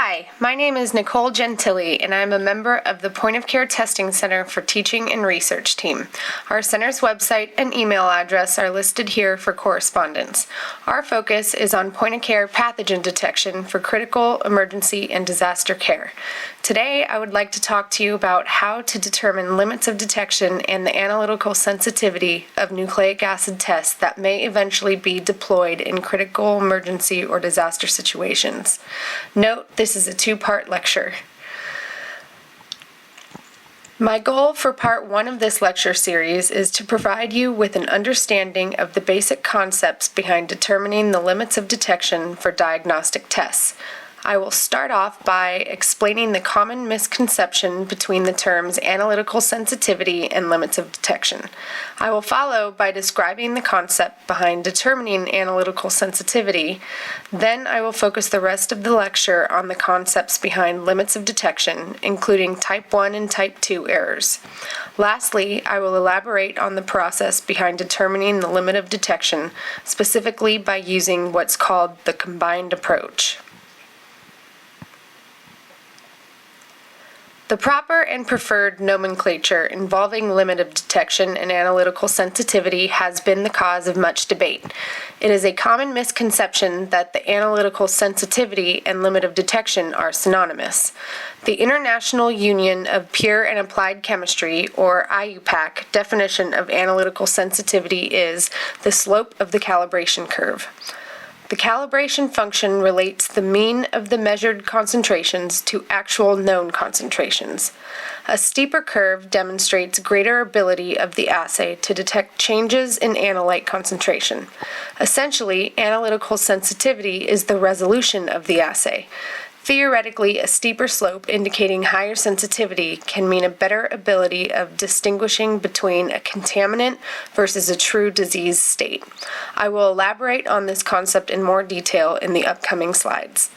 Hi, my name is Nicole Gentili, and I'm a member of the Point of Care Testing Center for Teaching and Research Team. Our center's website and email address are listed here for correspondence. Our focus is on point-of-care pathogen detection for critical, emergency, and disaster care. Today, I would like to talk to you about how to determine limits of detection and the analytical sensitivity of nucleic acid tests that may eventually be deployed in critical, emergency, or disaster situations. Note, this is a two-part lecture. My goal for part one of this lecture series is to provide you with an understanding of the basic concepts behind determining the limits of detection for diagnostic tests. I will start off by explaining the common misconception between the terms analytical sensitivity and limits of detection. I will follow by describing the concept behind determining analytical sensitivity. Then I will focus the rest of the lecture on the concepts behind limits of detection, including type 1 and type 2 errors. Lastly, I will elaborate on the process behind determining the limit of detection, specifically by using what's called the combined approach. The proper and preferred nomenclature involving limit of detection and analytical sensitivity has been the cause of much debate. It is a common misconception that the analytical sensitivity and limit of detection are synonymous. The International Union of Pure and Applied Chemistry, or IUPAC, definition of analytical sensitivity is the slope of the calibration curve. The calibration function relates the mean of the measured concentrations to actual known concentrations. A steeper curve demonstrates greater ability of the assay to detect changes in analyte concentration. Essentially, analytical sensitivity is the resolution of the assay. Theoretically, a steeper slope indicating higher sensitivity can mean a better ability of distinguishing between a contaminant versus a true disease state. I will elaborate on this concept in more detail in the upcoming slides.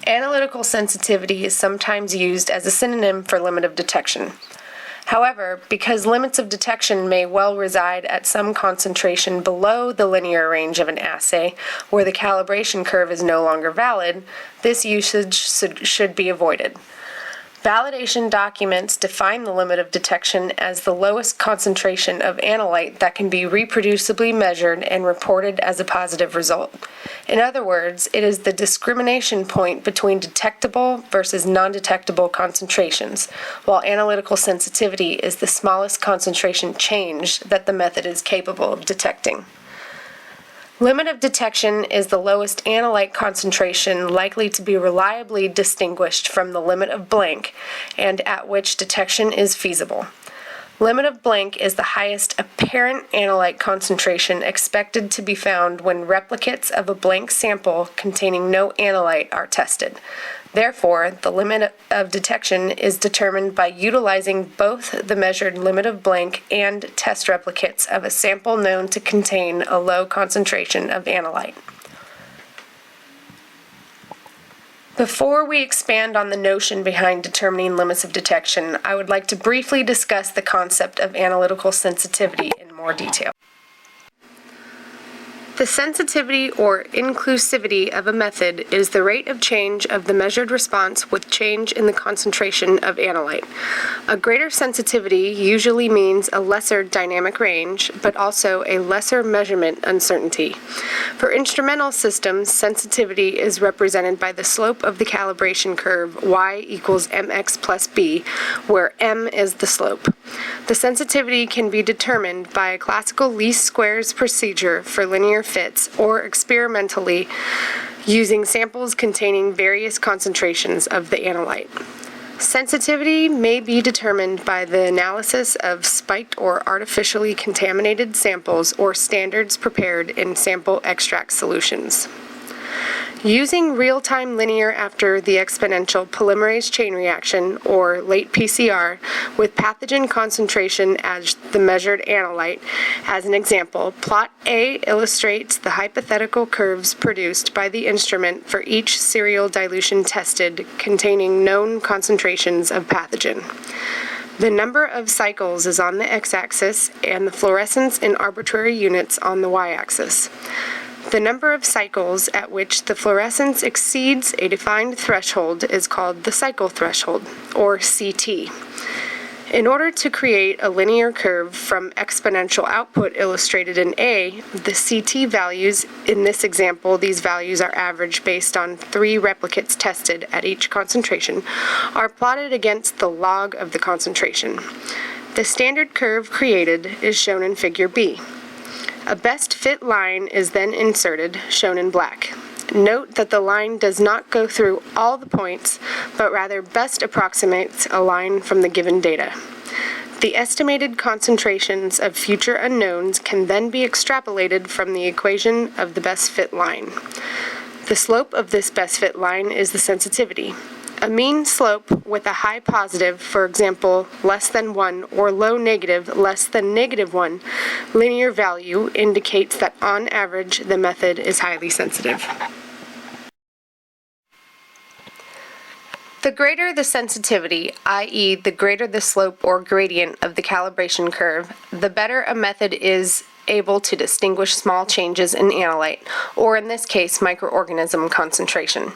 Analytical sensitivity is sometimes used as a synonym for limit of detection. However, because limits of detection may well reside at some concentration below the linear range of an assay, where the calibration curve is no longer valid, this usage should be avoided. Validation documents define the limit of detection as the lowest concentration of analyte that can be reproducibly measured and reported as a positive result. In other words, it is the discrimination point between detectable versus non-detectable concentrations, while analytical sensitivity is the smallest concentration change that the method is capable of detecting. Limit of detection is the lowest analyte concentration likely to be reliably distinguished from the limit of blank and at which detection is feasible. Limit of blank is the highest apparent analyte concentration expected to be found when replicates of a blank sample containing no analyte are tested. Therefore, the limit of detection is determined by utilizing both the measured limit of blank and test replicates of a sample known to contain a low concentration of analyte. Before we expand on the notion behind determining limits of detection, I would like to briefly discuss the concept of analytical sensitivity in more detail. The sensitivity or inclusivity of a method is the rate of change of the measured response with change in the concentration of analyte. A greater sensitivity usually means a lesser dynamic range, but also a lesser measurement uncertainty. For instrumental systems, sensitivity is represented by the slope of the calibration curve y equals mx plus b, where m is the slope. The sensitivity can be determined by a classical least squares procedure for linear fits or experimentally using samples containing various concentrations of the analyte. Sensitivity may be determined by the analysis of spiked or artificially contaminated samples or standards prepared in sample extract solutions. Using real-time linear after the exponential polymerase chain reaction, or late PCR, with pathogen concentration as the measured analyte, as an example, plot A illustrates the hypothetical curves produced by the instrument for each serial dilution tested containing known concentrations of pathogen. The number of cycles is on the x-axis and the fluorescence in arbitrary units on the y-axis. The number of cycles at which the fluorescence exceeds a defined threshold is called the cycle threshold, or CT. In order to create a linear curve from exponential output illustrated in A, the CT values, in this example, these values are averaged based on 3 replicates tested at each concentration, are plotted against the log of the concentration. The standard curve created is shown in Figure B. A best fit line is then inserted, shown in black. Note that the line does not go through all the points, but rather best approximates a line from the given data. The estimated concentrations of future unknowns can then be extrapolated from the equation of the best fit line. The slope of this best fit line is the sensitivity. A mean slope with a high positive, for example, less than 1, or low negative, less than -1, linear value indicates that on average the method is highly sensitive. The greater the sensitivity, i.e. the greater the slope or gradient of the calibration curve, the better a method is able to distinguish small changes in analyte, or in this case, microorganism concentration.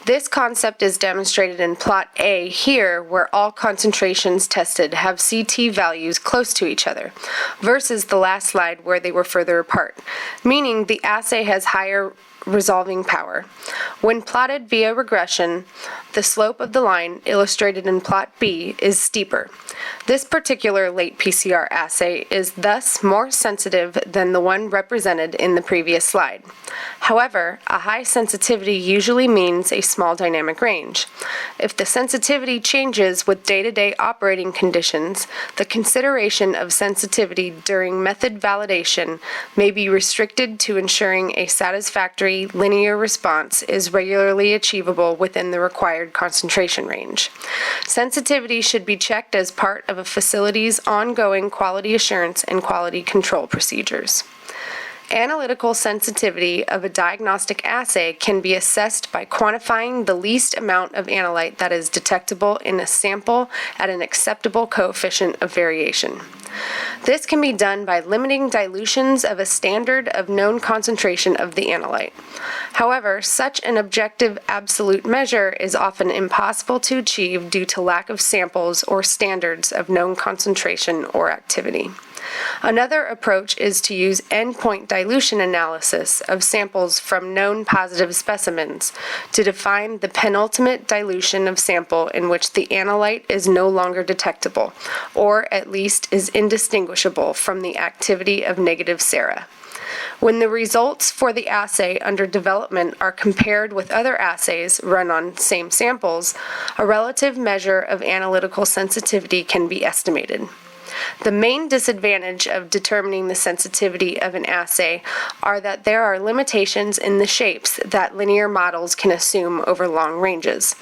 This concept is demonstrated in plot A here, where all concentrations tested have CT values close to each other, versus the last slide where they were further apart, meaning the assay has higher resolving power. When plotted via regression, the slope of the line, illustrated in plot B, is steeper. This particular late PCR assay is thus more sensitive than the one represented in the previous slide. However, a high sensitivity usually means a small dynamic range. If the sensitivity changes with day-to-day operating conditions, the consideration of sensitivity during method validation may be restricted to ensuring a satisfactory linear response is regularly achievable within the required concentration range. Sensitivity should be checked as part of a facility's ongoing quality assurance and quality control procedures. Analytical sensitivity of a diagnostic assay can be assessed by quantifying the least amount of analyte that is detectable in a sample at an acceptable coefficient of variation. This can be done by limiting dilutions of a standard of known concentration of the analyte. However, such an objective absolute measure is often impossible to achieve due to lack of samples or standards of known concentration or activity. Another approach is to use endpoint dilution analysis of samples from known positive specimens to define the penultimate dilution of sample in which the analyte is no longer detectable, or at least is indistinguishable from the activity of negative sera. When the results for the assay under development are compared with other assays run on same samples, a relative measure of analytical sensitivity can be estimated. The main disadvantage of determining the sensitivity of an assay are that there are limitations in the shapes that linear models can assume over long ranges.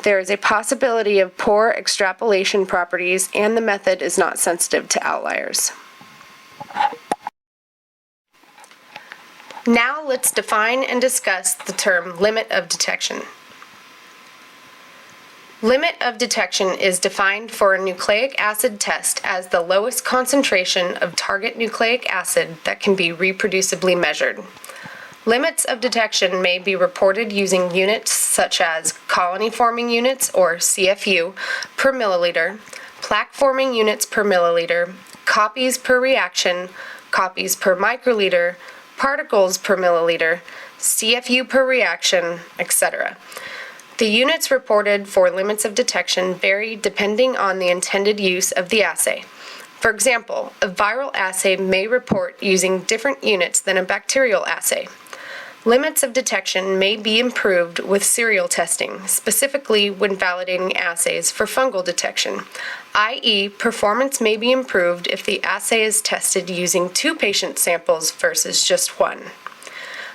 There is a possibility of poor extrapolation properties, and the method is not sensitive to outliers. Now let's define and discuss the term limit of detection. Limit of detection is defined for a nucleic acid test as the lowest concentration of target nucleic acid that can be reproducibly measured. Limits of detection may be reported using units such as colony-forming units, or CFU, per milliliter, plaque-forming units per milliliter, copies per reaction, copies per microliter, particles per milliliter, CFU per reaction, etc. The units reported for limits of detection vary depending on the intended use of the assay. For example, a viral assay may report using different units than a bacterial assay. Limits of detection may be improved with serial testing, specifically when validating assays for fungal detection, i.e., performance may be improved if the assay is tested using 2 patient samples versus just 1.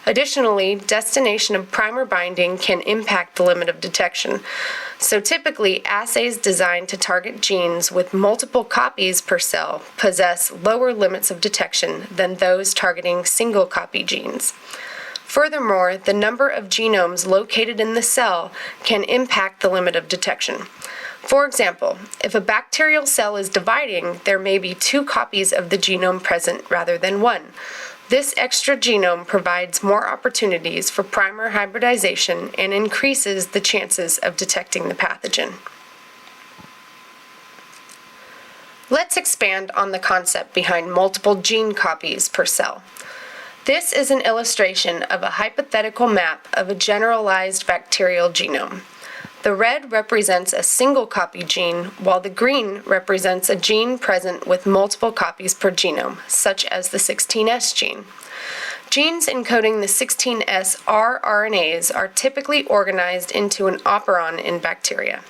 Additionally, destination of primer binding can impact the limit of detection. So typically, assays designed to target genes with multiple copies per cell possess lower limits of detection than those targeting single copy genes. Furthermore, the number of genomes located in the cell can impact the limit of detection. For example, if a bacterial cell is dividing, there may be 2 copies of the genome present rather than 1. This extra genome provides more opportunities for primer hybridization and increases the chances of detecting the pathogen. Let's expand on the concept behind multiple gene copies per cell. This is an illustration of a hypothetical map of a generalized bacterial genome. The red represents a single copy gene, while the green represents a gene present with multiple copies per genome, such as the 16S gene. Genes encoding the 16S rRNAs are typically organized into an operon in bacteria.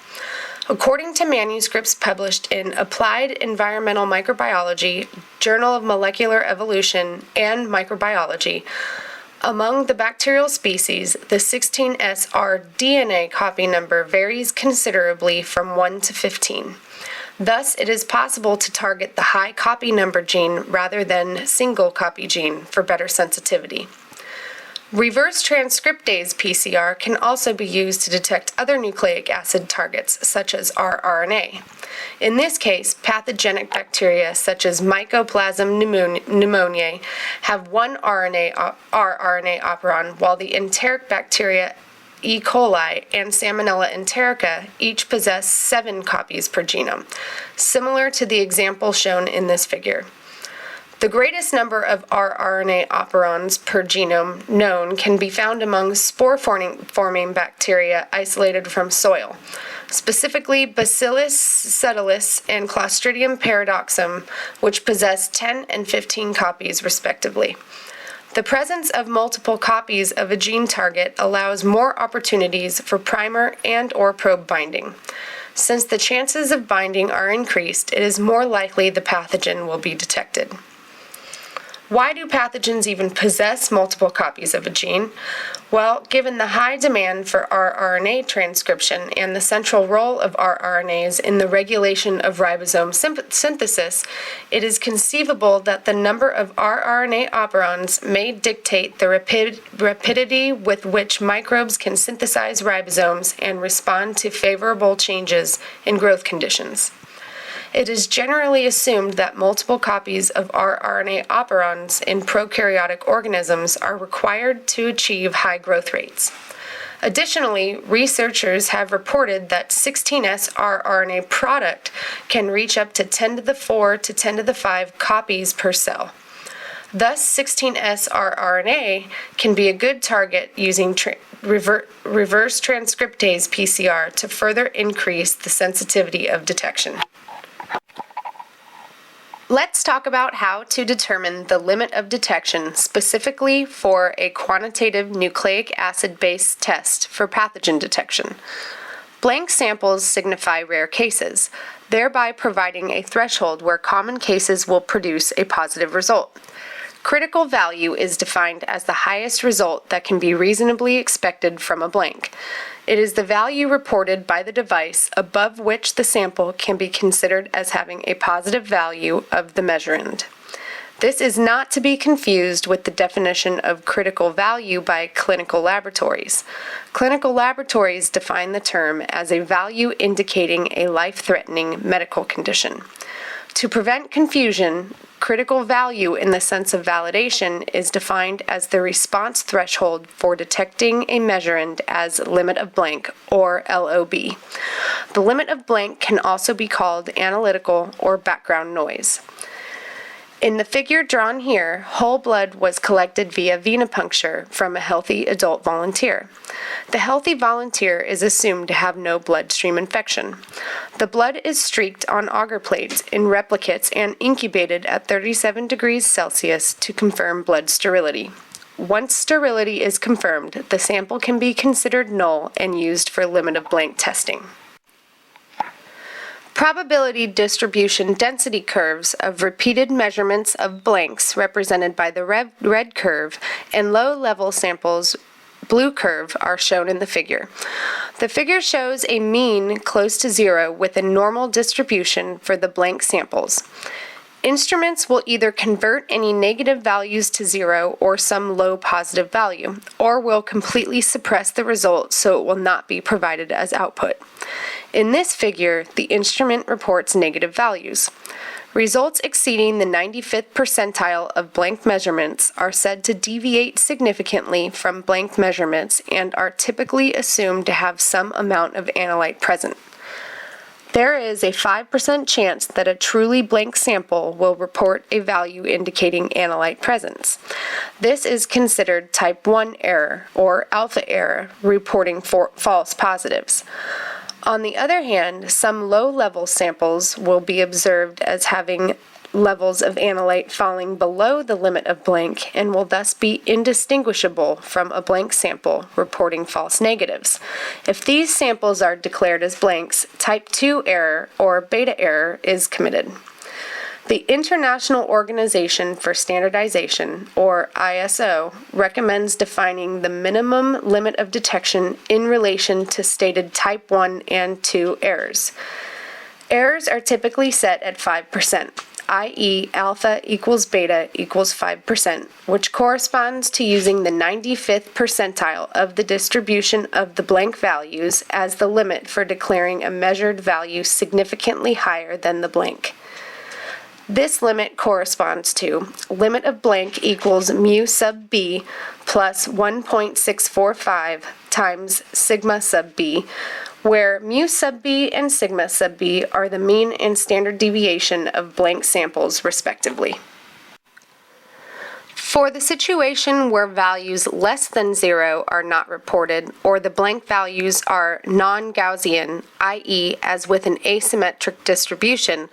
According to manuscripts published in Applied Environmental Microbiology, Journal of Molecular Evolution, and Microbiology, among the bacterial species, the 16S DNA copy number varies considerably from 1 to 15. Thus, it is possible to target the high copy number gene rather than single copy gene for better sensitivity. Reverse transcriptase PCR can also be used to detect other nucleic acid targets, such as rRNA. In this case, pathogenic bacteria such as Mycoplasma pneumoniae have one rRNA operon, while the enteric bacteria E. coli and Salmonella enterica each possess 7 copies per genome, similar to the example shown in this figure. The greatest number of rRNA operons per genome known can be found among spore-forming bacteria isolated from soil, specifically Bacillus subtilis and Clostridium paradoxum, which possess 10 and 15 copies respectively. The presence of multiple copies of a gene target allows more opportunities for primer and/or probe binding. Since the chances of binding are increased, it is more likely the pathogen will be detected. Why do pathogens even possess multiple copies of a gene? Well, given the high demand for rRNA transcription and the central role of rRNAs in the regulation of ribosome synthesis, it is conceivable that the number of rRNA operons may dictate the rapidity with which microbes can synthesize ribosomes and respond to favorable changes in growth conditions. It is generally assumed that multiple copies of rRNA operons in prokaryotic organisms are required to achieve high growth rates. Additionally, researchers have reported that 16S rRNA product can reach up to 10 to the 4 to 10 to the 5 copies per cell. Thus, 16S rRNA can be a good target using reverse transcriptase PCR to further increase the sensitivity of detection. Let's talk about how to determine the limit of detection specifically for a quantitative nucleic acid-based test for pathogen detection. Blank samples signify rare cases, thereby providing a threshold where common cases will produce a positive result. Critical value is defined as the highest result that can be reasonably expected from a blank. It is the value reported by the device above which the sample can be considered as having a positive value of the measurand. This is not to be confused with the definition of critical value by clinical laboratories. Clinical laboratories define the term as a value indicating a life-threatening medical condition. To prevent confusion, critical value in the sense of validation is defined as the response threshold for detecting a measurand as limit of blank, or LOB. The limit of blank can also be called analytical or background noise. In the figure drawn here, whole blood was collected via venipuncture from a healthy adult volunteer. The healthy volunteer is assumed to have no bloodstream infection. The blood is streaked on agar plates in replicates and incubated at 37 degrees Celsius to confirm blood sterility. Once sterility is confirmed, the sample can be considered null and used for limit of blank testing. Probability distribution density curves of repeated measurements of blanks represented by the red curve and low-level samples blue curve are shown in the figure. The figure shows a mean close to 0 with a normal distribution for the blank samples. Instruments will either convert any negative values to zero or some low positive value, or will completely suppress the result so it will not be provided as output. In this figure, the instrument reports negative values. Results exceeding the 95th percentile of blank measurements are said to deviate significantly from blank measurements and are typically assumed to have some amount of analyte present. There is a 5% chance that a truly blank sample will report a value indicating analyte presence. This is considered type 1 error, or alpha error, reporting false positives. On the other hand, some low-level samples will be observed as having levels of analyte falling below the limit of blank and will thus be indistinguishable from a blank sample, reporting false negatives. If these samples are declared as blanks, type 2 error or beta error is committed. The International Organization for Standardization, or ISO, recommends defining the minimum limit of detection in relation to stated type 1 and 2 errors. Errors are typically set at 5%. i.e. alpha equals beta equals 5%, which corresponds to using the 95th percentile of the distribution of the blank values as the limit for declaring a measured value significantly higher than the blank. This limit corresponds to limit of blank equals mu sub b plus 1.645 times sigma sub b, where mu sub b and sigma sub b are the mean and standard deviation of blank samples, respectively. For the situation where values less than 0 are not reported, or the blank values are non-Gaussian, i.e. as with an asymmetric distribution,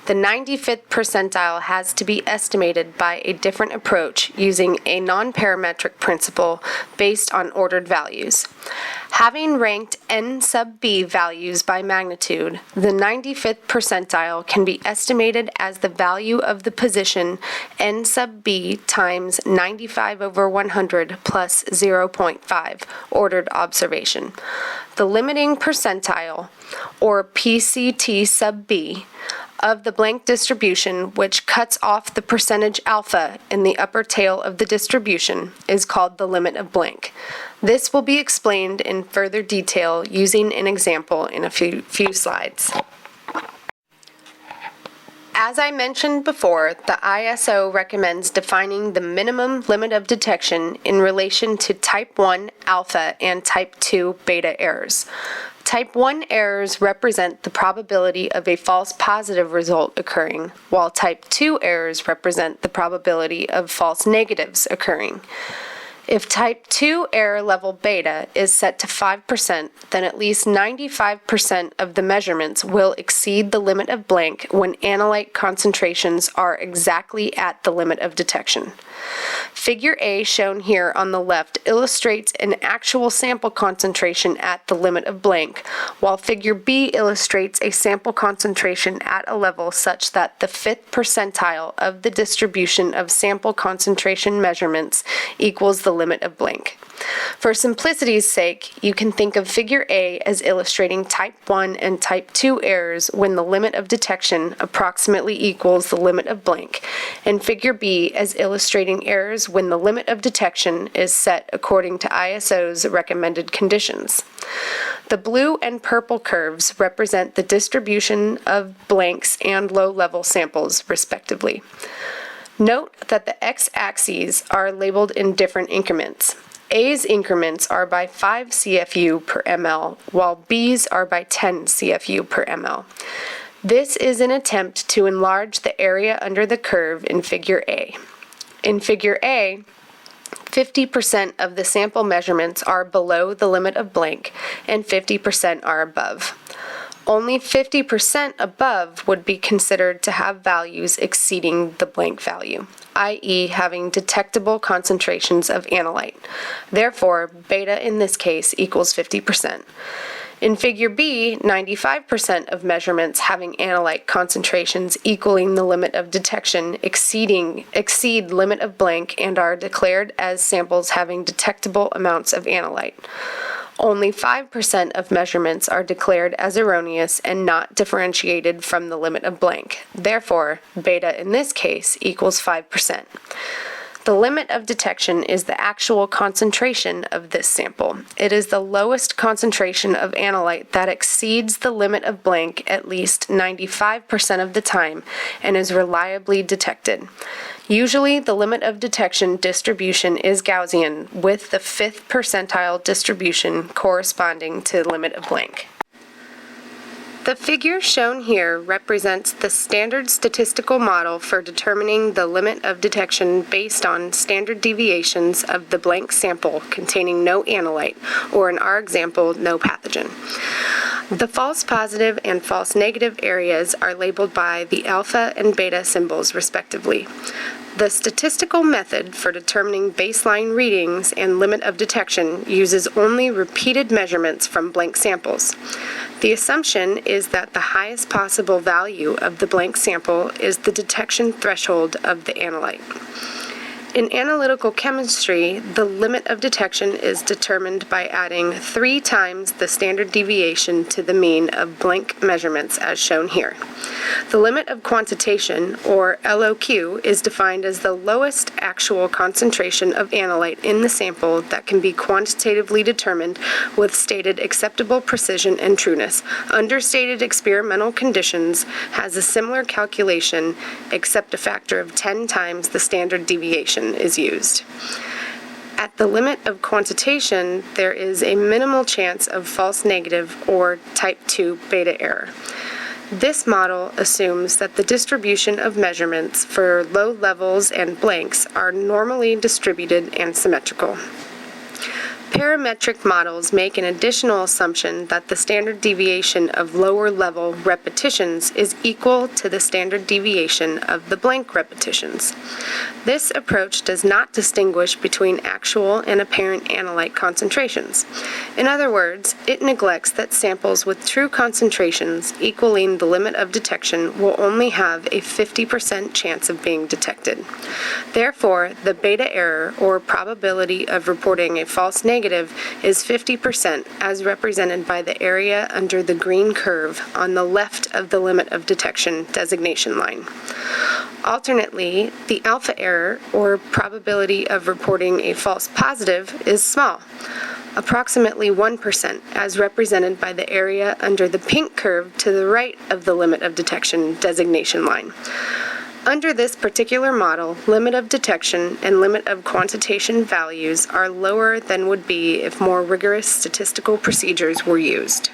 the 95th percentile has to be estimated by a different approach using a non-parametric principle based on ordered values. Having ranked n sub b values by magnitude, the 95th percentile can be estimated as the value of the position n sub b times 95 over 100 plus 0.5, ordered observation. The limiting percentile, or PCT sub b, of the blank distribution, which cuts off the percentage alpha in the upper tail of the distribution, is called the limit of blank. This will be explained in further detail using an example in a few slides. As I mentioned before, the ISO recommends defining the minimum limit of detection in relation to type 1 alpha and type 2 beta errors. Type 1 errors represent the probability of a false positive result occurring, while type 2 errors represent the probability of false negatives occurring. If type 2 error level beta is set to 5%, then at least 95% of the measurements will exceed the limit of blank when analyte concentrations are exactly at the limit of detection. Figure A, shown here on the left, illustrates an actual sample concentration at the limit of blank, while Figure B illustrates a sample concentration at a level such that the 5th percentile of the distribution of sample concentration measurements equals the limit of blank. For simplicity's sake, you can think of Figure A as illustrating type 1 and type 2 errors when the limit of detection approximately equals the limit of blank, and Figure B as illustrating errors when the limit of detection is set according to ISO's recommended conditions. The blue and purple curves represent the distribution of blanks and low-level samples, respectively. Note that the x-axes are labeled in different increments. A's increments are by 5 CFU per ml, while B's are by 10 CFU per ml. This is an attempt to enlarge the area under the curve in Figure A. In Figure A, 50% of the sample measurements are below the limit of blank, and 50% are above. Only 50% above would be considered to have values exceeding the blank value, i.e. having detectable concentrations of analyte. Therefore, beta in this case equals 50%. In Figure B, 95% of measurements having analyte concentrations equaling the limit of detection exceed limit of blank and are declared as samples having detectable amounts of analyte. Only 5% of measurements are declared as erroneous and not differentiated from the limit of blank. Therefore, beta in this case equals 5%. The limit of detection is the actual concentration of this sample. It is the lowest concentration of analyte that exceeds the limit of blank at least 95% of the time and is reliably detected. Usually, the limit of detection distribution is Gaussian, with the 5th percentile distribution corresponding to the limit of blank. The figure shown here represents the standard statistical model for determining the limit of detection based on standard deviations of the blank sample containing no analyte, or in our example, no pathogen. The false positive and false negative areas are labeled by the alpha and beta symbols respectively. The statistical method for determining baseline readings and limit of detection uses only repeated measurements from blank samples. The assumption is that the highest possible value of the blank sample is the detection threshold of the analyte. In analytical chemistry, the limit of detection is determined by adding 3 times the standard deviation to the mean of blank measurements as shown here. The limit of quantitation, or LOQ, is defined as the lowest actual concentration of analyte in the sample that can be quantitatively determined with stated acceptable precision and trueness. Understated experimental conditions has a similar calculation, except a factor of 10 times the standard deviation is used. At the limit of quantitation, there is a minimal chance of false negative or type 2 beta error. This model assumes that the distribution of measurements for low levels and blanks are normally distributed and symmetrical. Parametric models make an additional assumption that the standard deviation of lower level repetitions is equal to the standard deviation of the blank repetitions. This approach does not distinguish between actual and apparent analyte concentrations. In other words, it neglects that samples with true concentrations equaling the limit of detection will only have a 50% chance of being detected. Therefore, the beta error, or probability of reporting a false negative, is 50%, as represented by the area under the green curve on the left of the limit of detection designation line. Alternately, the alpha error, or probability of reporting a false positive, is small, approximately 1%, as represented by the area under the pink curve to the right of the limit of detection designation line. Under this particular model, limit of detection and limit of quantitation values are lower than would be if more rigorous statistical procedures were used.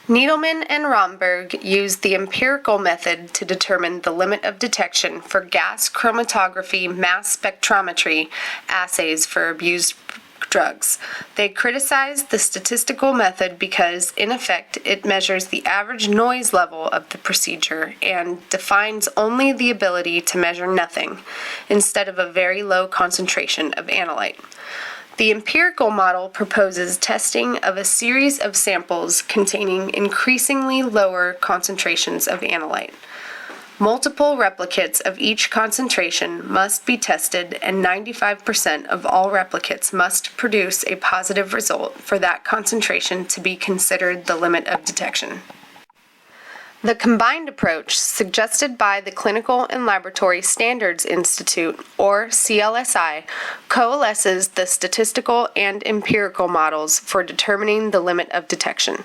Needleman and Romberg used the empirical method to determine the limit of detection for gas chromatography mass spectrometry assays for abused drugs. They criticized the statistical method because, in effect, it measures the average noise level of the procedure and defines only the ability to measure nothing, instead of a very low concentration of analyte. The empirical model proposes testing of a series of samples containing increasingly lower concentrations of analyte. Multiple replicates of each concentration must be tested, and 95% of all replicates must produce a positive result for that concentration to be considered the limit of detection. The combined approach suggested by the Clinical and Laboratory Standards Institute, or CLSI, coalesces the statistical and empirical models for determining the limit of detection.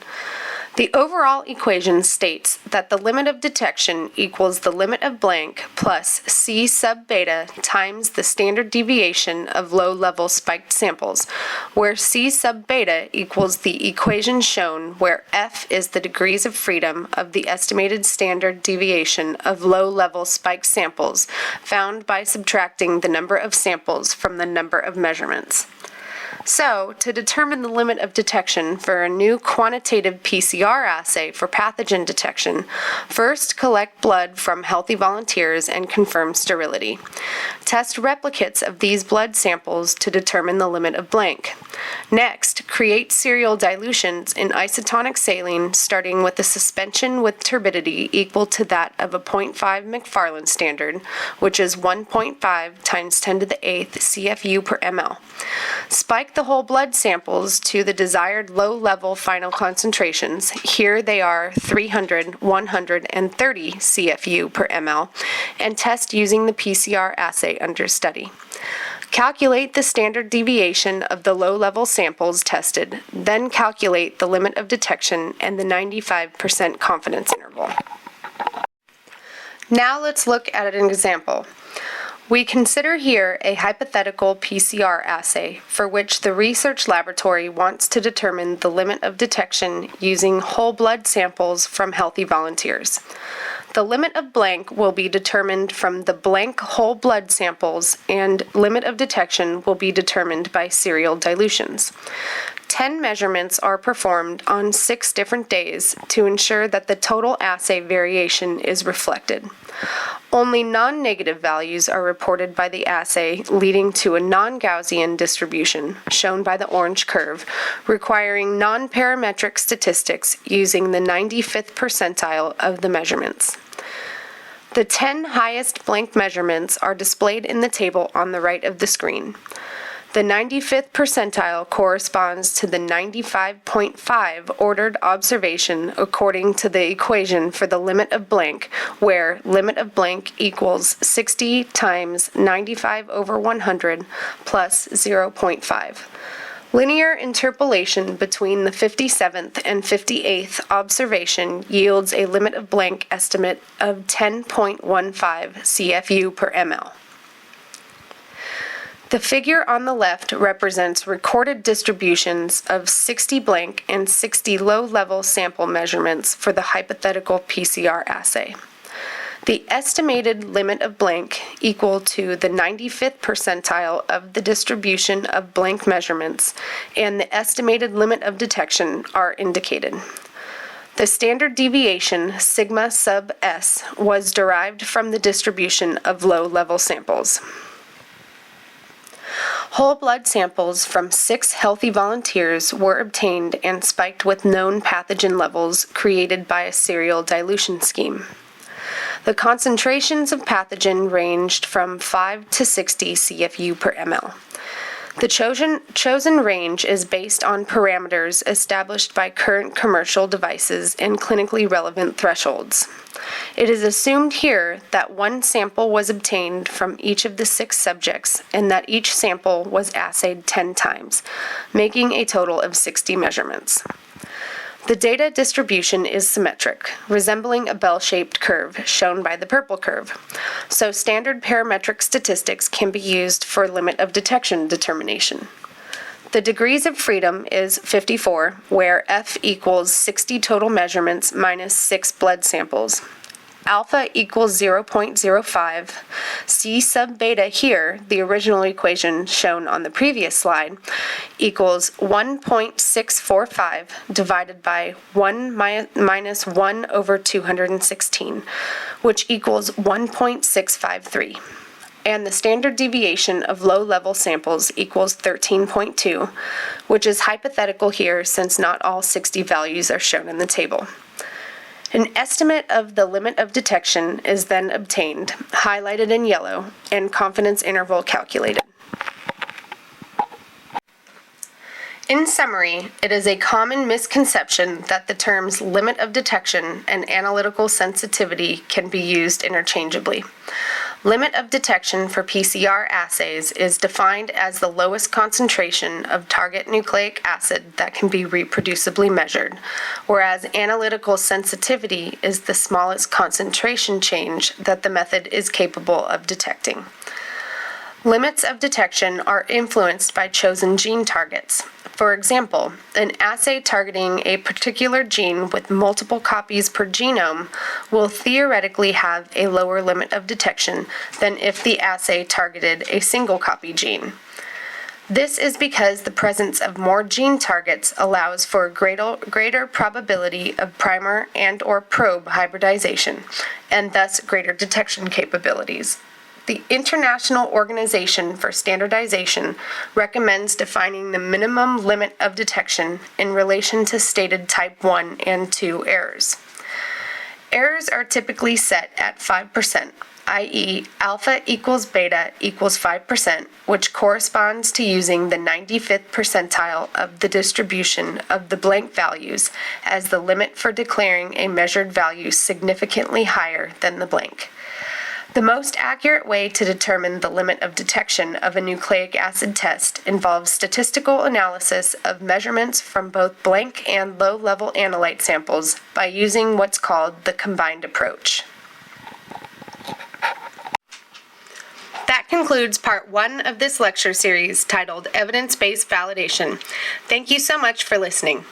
The overall equation states that the limit of detection equals the limit of blank plus C sub beta times the standard deviation of low-level spiked samples, where C sub beta equals the equation shown where F is the degrees of freedom of the estimated standard deviation of low-level spiked samples found by subtracting the number of samples from the number of measurements. So, to determine the limit of detection for a new quantitative PCR assay for pathogen detection, first collect blood from healthy volunteers and confirm sterility. Test replicates of these blood samples to determine the limit of blank. Next, create serial dilutions in isotonic saline starting with a suspension with turbidity equal to that of a 0.5 McFarland standard, which is 1.5 times 10 to the 8th CFU per ml. Spike spike the whole blood samples to the desired low-level final concentrations. Here they are 300, 100, and 30 CFU per ml, and test using the PCR assay under study. Calculate the standard deviation of the low-level samples tested, then calculate the limit of detection and the 95% confidence interval. Now let's look at an example. We consider here a hypothetical PCR assay for which the research laboratory wants to determine the limit of detection using whole blood samples from healthy volunteers. The limit of blank will be determined from the blank whole blood samples, and limit of detection will be determined by serial dilutions. 10 measurements are performed on 6 different days to ensure that the total assay variation is reflected. Only non-negative values are reported by the assay, leading to a non-Gaussian distribution, shown by the orange curve, requiring non-parametric statistics using the 95th percentile of the measurements. The 10 highest blank measurements are displayed in the table on the right of the screen. The 95th percentile corresponds to the 95.5 ordered observation according to the equation for the limit of blank, where limit of blank equals 60 times 95 over 100 plus 0.5. Linear interpolation between the 57th and 58th observation yields a limit of blank estimate of 10.15 CFU per ml. The figure on the left represents recorded distributions of 60 blank and 60 low-level sample measurements for the hypothetical PCR assay. The estimated limit of blank equal to the 95th percentile of the distribution of blank measurements and the estimated limit of detection are indicated. The standard deviation, sigma sub s, was derived from the distribution of low-level samples. Whole blood samples from 6 healthy volunteers were obtained and spiked with known pathogen levels created by a serial dilution scheme. The concentrations of pathogen ranged from 5 to 60 CFU per ml. The chosen range is based on parameters established by current commercial devices and clinically relevant thresholds. It is assumed here that one sample was obtained from each of the 6 subjects and that each sample was assayed 10 times, making a total of 60 measurements. The data distribution is symmetric, resembling a bell-shaped curve shown by the purple curve, so standard parametric statistics can be used for limit of detection determination. The degrees of freedom is 54, where F equals 60 total measurements minus 6 blood samples. Alpha equals 0.05. C sub beta here, the original equation shown on the previous slide, equals 1.645 divided by 1 minus 1 over 216, which equals 1.653. And the standard deviation of low-level samples equals 13.2, which is hypothetical here since not all 60 values are shown in the table. An estimate of the limit of detection is then obtained, highlighted in yellow, and confidence interval calculated. In summary, it is a common misconception that the terms limit of detection and analytical sensitivity can be used interchangeably. Limit of detection for PCR assays is defined as the lowest concentration of target nucleic acid that can be reproducibly measured, whereas analytical sensitivity is the smallest concentration change that the method is capable of detecting. Limits of detection are influenced by chosen gene targets. For example, an assay targeting a particular gene with multiple copies per genome will theoretically have a lower limit of detection than if the assay targeted a single copy gene. This is because the presence of more gene targets allows for a greater probability of primer and/or probe hybridization, and thus greater detection capabilities. The International Organization for Standardization recommends defining the minimum limit of detection in relation to stated type 1 and 2 errors. Errors are typically set at 5%, i.e. alpha equals beta equals 5%, which corresponds to using the 95th percentile of the distribution of the blank values as the limit for declaring a measured value significantly higher than the blank. The most accurate way to determine the limit of detection of a nucleic acid test involves statistical analysis of measurements from both blank and low-level analyte samples by using what's called the combined approach. That concludes part 1 of this lecture series titled Evidence-Based Validation. Thank you so much for listening.